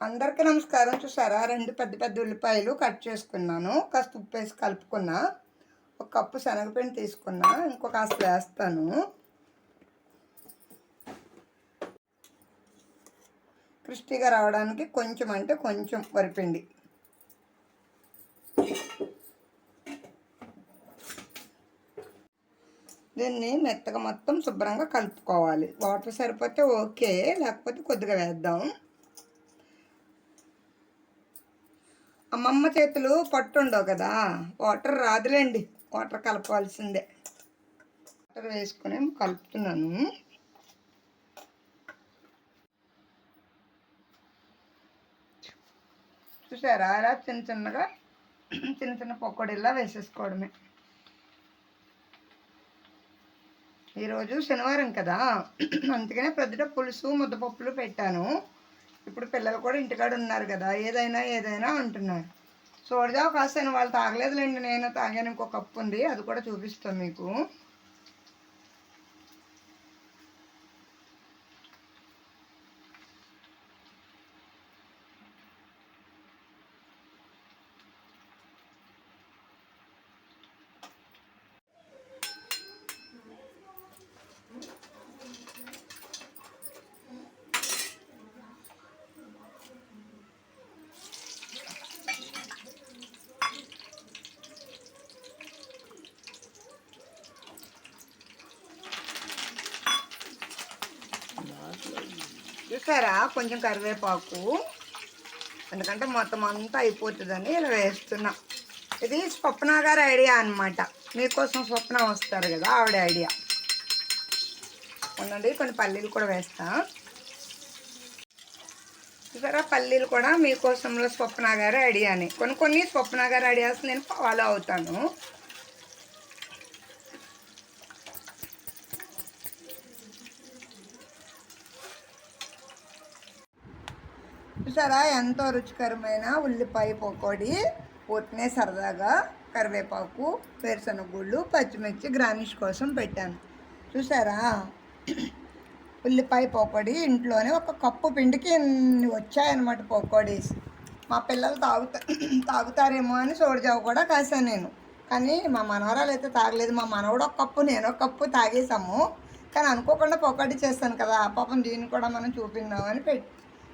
అందరికీ నమస్కారం. చూసారా, 2 పెద్ద పెద్ద ఉల్లిపాయలు కట్ చేసుకున్నాను. కాస్త ఉప్పు వేసి కలుపుకున్నా. ఒక కప్పు శనగపిండి తీసుకున్నా. ఇంకో కాస్త వేస్తాను. క్రిస్పీగా రావడానికి కొంచెం అంటే కొంచెం వరిపిండి. దీన్ని మెత్తగా మొత్తం శుభ్రంగా కలుపుకోవాలి. వాటర్ సరిపోతే ఓకే, లేకపోతే కొద్దిగా వేద్దాం. అమ్మమ్మ చేతులు పట్టుండవు కదా, వాటర్ రాదులేండి, వాటర్ కలపాల్సిందే. వాటర్ వేసుకొని కలుపుతున్నాను. చూసారా, అలా చిన్న చిన్న పకోడీలా వేసేసుకోవడమే. ఈరోజు శనివారం కదా, అందుకనే ప్రొద్దుట పులుసు ముద్దపప్పులు పెట్టాను. ఇప్పుడు పిల్లలు కూడా ఇంటికాడ ఉన్నారు కదా, ఏదైనా అంటున్నారు. సోడిజావ కాస్తాను, వాళ్ళు తాగలేదులేండి, నేను తాగాను. ఇంకో కప్పు ఉంది, అది కూడా చూపిస్తాను మీకు. చూసారా, కొంచెం కరివేపాకు, ఎందుకంటే మొత్తం అంతా అయిపోతుందని ఇలా వేస్తున్నా. ఇది స్వప్న గారి ఐడియా అనమాట. మీకోసం స్వప్న వస్తారు కదా, ఆవిడ ఐడియా. ఉండండి, కొన్ని పల్లీలు కూడా వేస్తా. చూసారా, పల్లీలు కూడా మీకోసంలో స్వప్న గారి ఐడియాని. కొన్ని స్వప్న గారి ఐడియాస్ నేను ఫాలో అవుతాను. చూసారా, ఎంతో రుచికరమైన ఉల్లిపాయ పకోడీ. ఉట్నే సరదాగా కరివేపాకు, వేరుశనగ గుళ్ళు, పచ్చిమిర్చి గార్నిష్ కోసం పెట్టాను. చూసారా, ఉల్లిపాయ పకోడీ ఇంట్లోనే ఒక కప్పు పిండికి వచ్చాయన్నమాట పకోడీస్. మా పిల్లలు తాగుతారేమో అని సోడిజావ కూడా కాసాను నేను. కానీ మా మనవరాలు అయితే తాగలేదు. మా మనవడు ఒక కప్పు, నేను ఒక కప్పు తాగేసాము. కానీ అనుకోకుండా పకోడీ చేస్తాను కదా, పాపం దీన్ని కూడా మనం చూపిందామని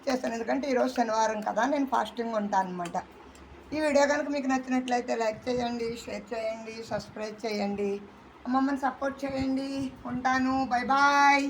చేస్తాను. ఎందుకంటే ఈరోజు శనివారం కదా, నేను ఫాస్టింగ్ ఉంటాను అనమాట. ఈ వీడియో కనుక మీకు నచ్చినట్లయితే లైక్ చేయండి, షేర్ చేయండి, సబ్స్క్రైబ్ చేయండి, అమ్మమ్మని సపోర్ట్ చేయండి. ఉంటాను, బాయ్ బాయ్.